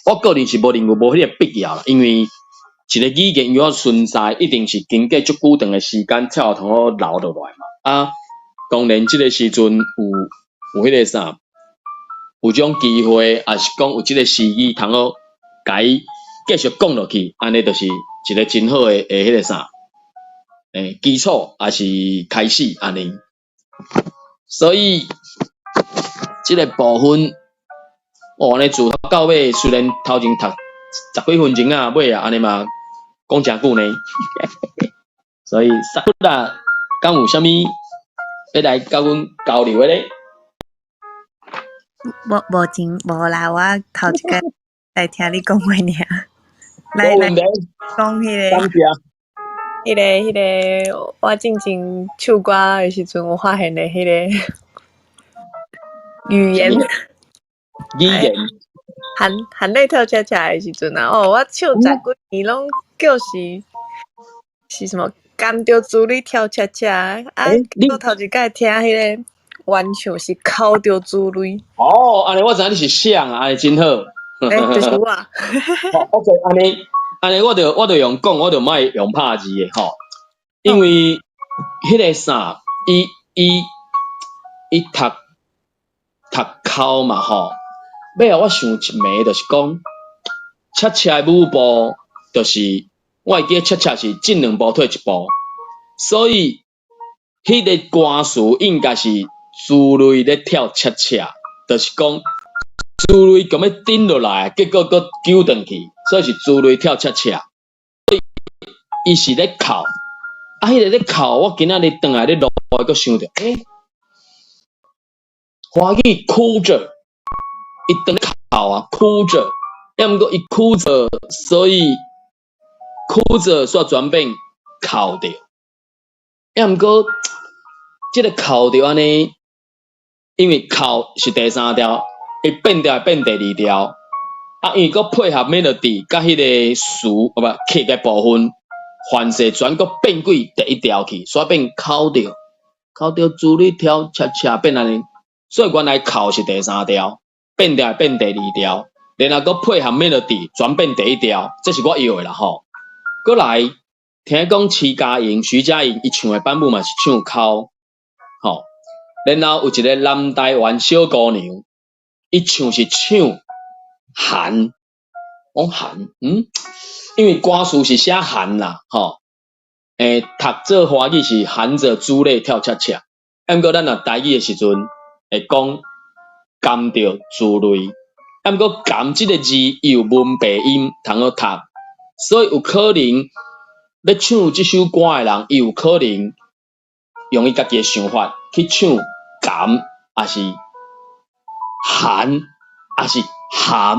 S3: 我个人是无认为无迄个必要啦，因为一个语言要存在，一定是经过足久长的时间才有通好留落来嘛。当然即个时阵有迄个啥，有种机会，还是讲有即个时机通好甲伊继续讲落去，安尼就是一个真好的迄个啥，基础还是开始安尼。所以即个部分，安尼自头到尾，虽然头前读10几分钟啊，尾啊安尼嘛讲真久呢。所以萨布拉，敢有啥物要来甲阮交流的咧？
S2: 无啦，我头一个来听你讲话尔。来讲迄个，我进前唱歌的时阵，我发现的迄个语言含泪跳恰恰的时阵啊，我唱10几年拢叫是什么？甘着珠里跳恰恰我头一摆听迄个原唱是哭着珠里。
S3: 安尼我知影你是想啊，安尼真好。
S2: 就是我。
S3: OK， 安尼我就用讲，我就莫用拍字的吼，因为迄个啥，伊读口嘛吼，尾后我想一暝就是讲，恰恰的舞步就是我会记恰恰是进2步退1步，所以迄个歌词应该是珠泪咧跳恰恰，就是讲。珠泪咁要顶落来，结果搁揪转去，所以是珠泪跳恰恰。伊是咧哭，迄个咧哭，我今仔日转来咧路，我阁想着，华语哭着，伊转咧哭啊，哭着，要毋过伊哭着，所以哭着煞转变哭着，要毋过即个哭着安尼，因为哭是第三条，伊变调变第二条，因为佫配合 melody 甲迄个词曲的部分，反射转佫变过第一条去，煞变哭着，哭着珠里跳恰恰变安尼。所以原来哭是第三条，变调变第二条，然后佫配合 melody 转变第一条，这是我要的啦吼。佫来听讲徐佳莹伊唱的版本嘛是唱哭，吼。然后有一个南台湾小姑娘，伊唱是唱寒，讲寒，因为歌词是写寒啦，吼。读做华语是含着珠泪跳恰恰，毋过咱若台语的时阵。会讲含着珠泪，毋过含即个字有文白音，通好读，所以有可能要唱即首歌的人，伊有可能用伊家己的想法去唱含，还是含，还是含，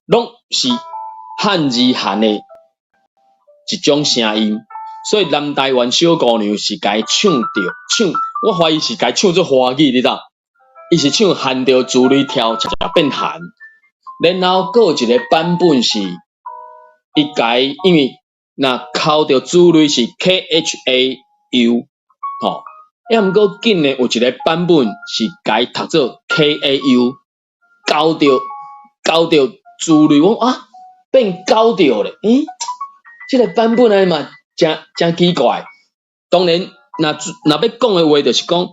S3: 拢是汉字含的一种声音。所以南台湾小姑娘是该唱着，我怀疑是该唱做华语，你知道？伊是唱含着珠泪跳，恰恰变含。然后佫有一个版本是，伊该因为若哭着珠泪是 KHAU， 吼，要毋过紧诶有一个版本是该读做 KAU， 交着珠泪，我变交着咧，即个版本安尼嘛？真奇怪，当然，若要讲的话，就是讲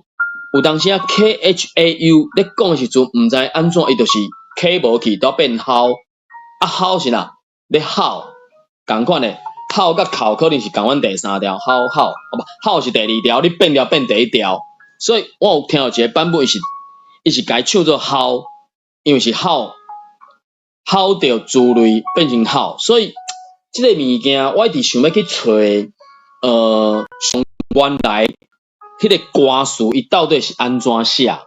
S3: 有当时KHAU 咧讲的时阵，毋知安怎，伊就是 K 无去，都变吼，吼是哪？咧吼，共款的吼甲哭可能是共阮第三条，吼是第二条，你变调变第一条，所以我有听到一个版本伊是该唱做吼，因为是吼着珠泪变成吼，所以。即个物件，我一直想要去找，上原来迄个歌词，伊到底是安怎写？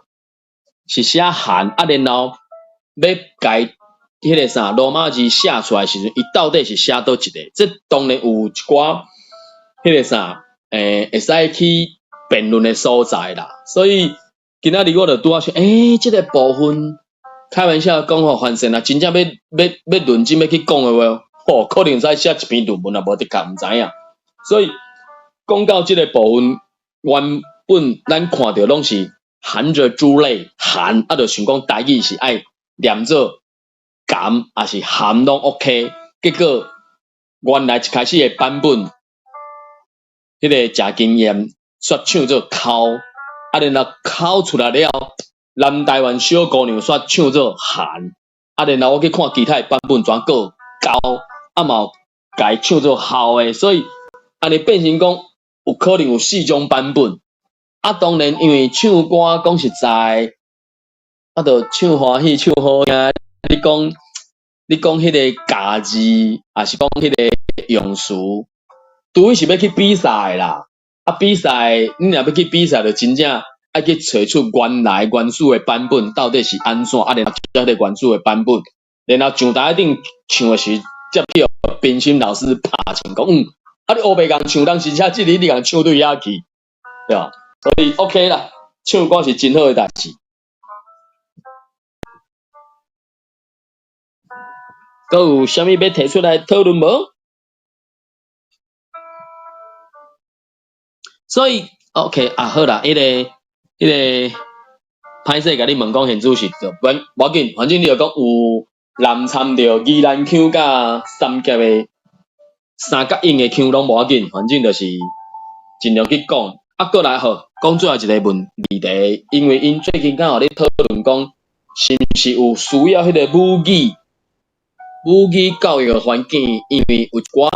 S3: 是写汉然后要改迄个啥罗马字写出来时阵，伊到底是写倒一个？这当然有一寡迄个啥，会使去辩论的所在啦。所以今仔日我就拄仔想，即个部分开玩笑讲互反正啊，真正要论证要去讲的话。可能使写一篇论文也无得讲，毋知影。所以讲到即个部分，原本咱看到拢是含着珠泪，含就想讲台语是爱念做含，还是含拢 OK。结果原来一开始的版本，迄个贾经验煞唱做哭，然后哭出来了，南台湾小姑娘煞唱做含，然后我去看其他的版本，全个高。嘛有改唱做好诶，所以安尼变成讲有可能有4种版本。当然因为唱歌讲实在，就唱欢喜唱好听。你讲迄个假字，还是讲迄个用词，除非是要去比赛啦。比赛你若要去比赛，就真正爱去找出原来原始诶版本到底是安怎，然后迄个原始诶版本，然后上台顶唱诶时。接去冰心老师拍唱讲，你黑白共唱，当时写即个你共唱对遐去，对吧？所以 OK 啦，唱歌是真好诶代志。阁有啥物要提出来讨论无？所以 OK 好啦，迄个歹势甲你问讲现主是就无要紧，反正你就讲有。南参着宜兰腔甲三甲的三角印的腔拢无要紧，反正就是尽量去讲。过来好，讲最后一个问题，因为因最近刚好咧讨论讲，是毋是有需要迄个母语教育的环境？因为有一寡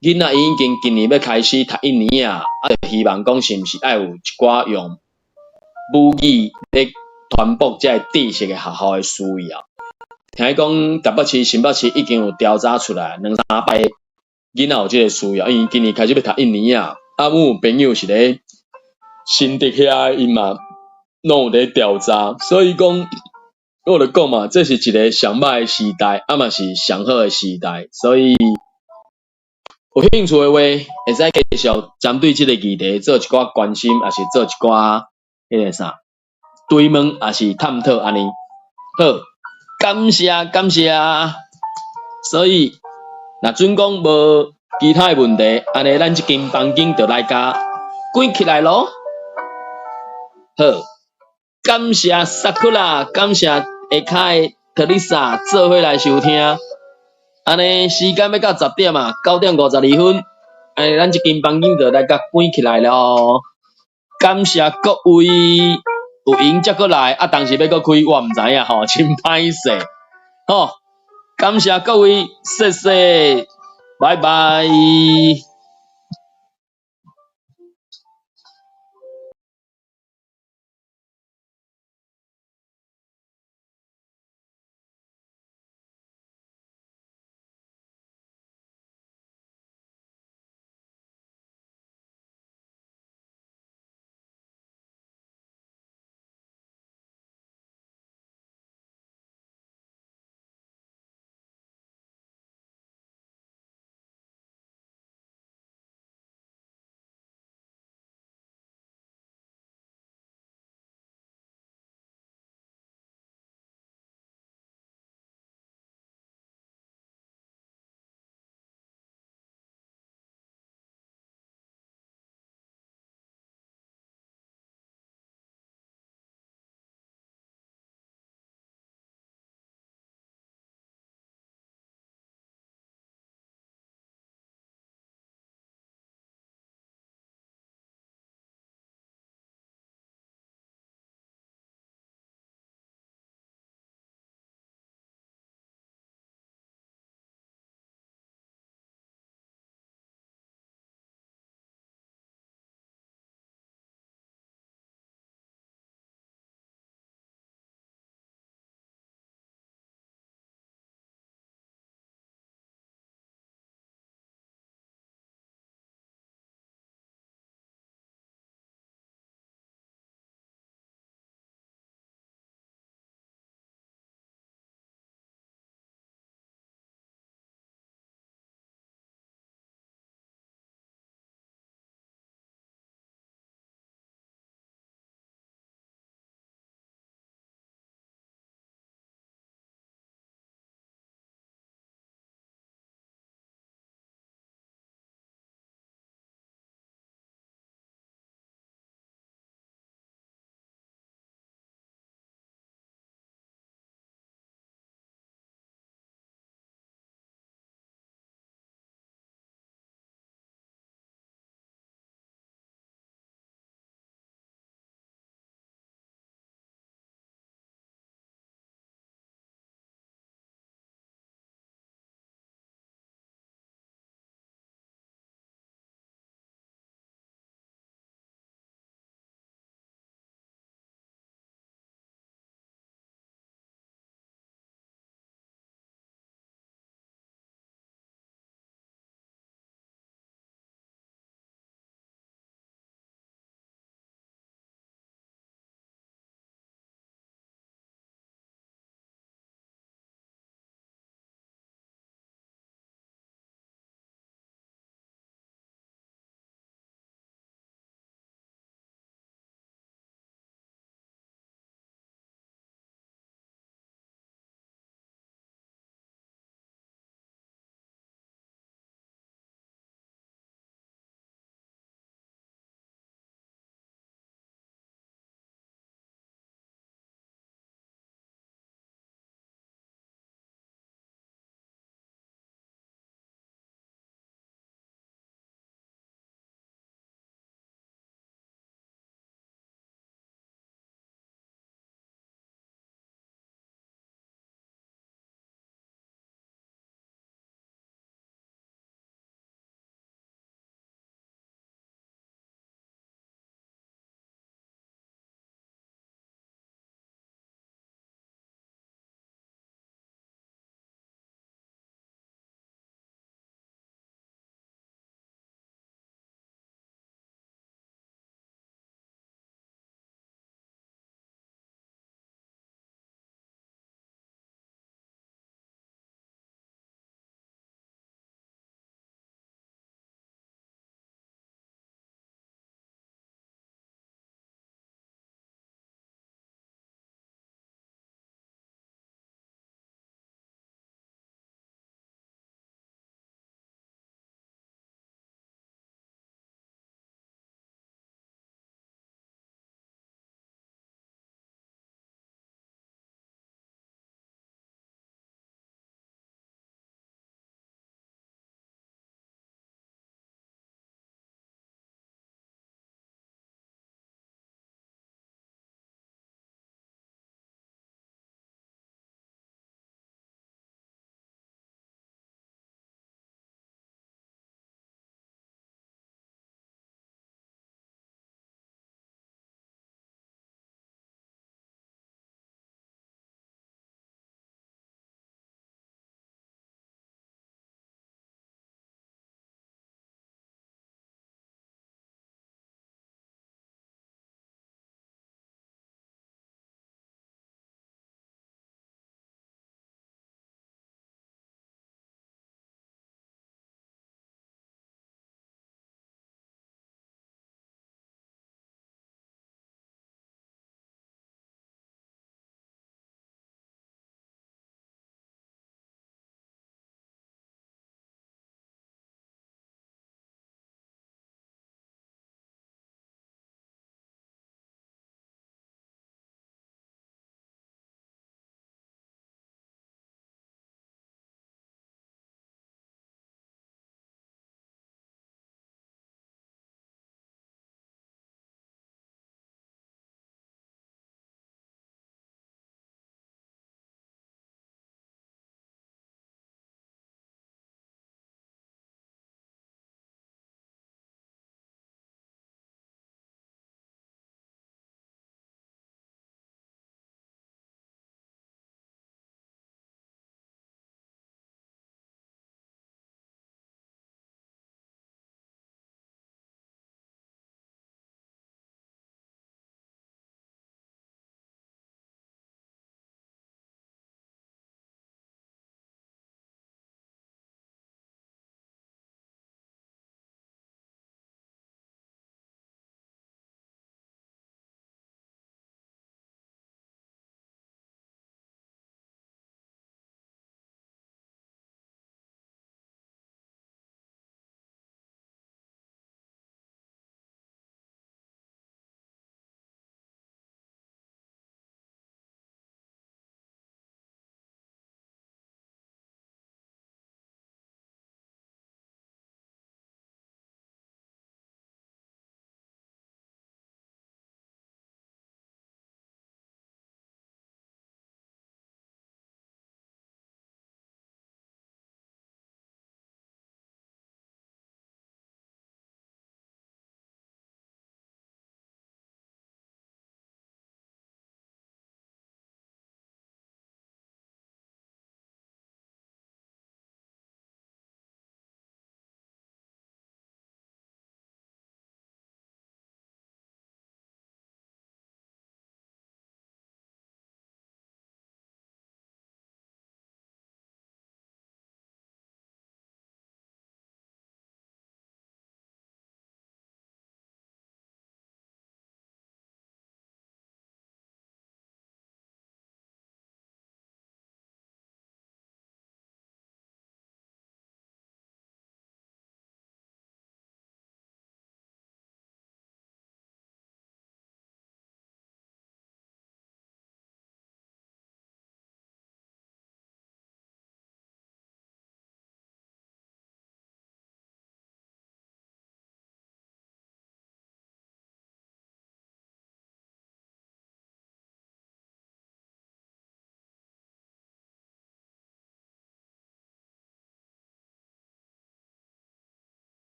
S3: 囡仔已经今年要开始读1年啊，就希望讲是毋是爱有一寡用母语咧传播这知识的学校的需要。听讲台北市、新北市已经有调查出来，2-3摆囡仔有即个需要，因为今年开始要读1年啊，阮有朋友是咧新竹遐，因嘛拢有咧调查，所以讲我就讲嘛，这是一个上歹的时代，嘛是上好的时代，所以有兴趣的话，会使继续针对即个议题做一寡关心，也是做一寡迄个啥追问，也是探讨安尼。好，感谢，所以若准讲无其他的问题，安尼咱即间房间就来甲关起来咯。好，感谢萨库拉，感谢下骹的特丽莎做伙来收听。安尼时间要到10点啊，9:52分，安尼咱即间房间就来甲关起来咯。感谢各位有闲才过来，当时要搁开我毋知影吼，真歹势。吼，感谢各位，谢谢，拜拜。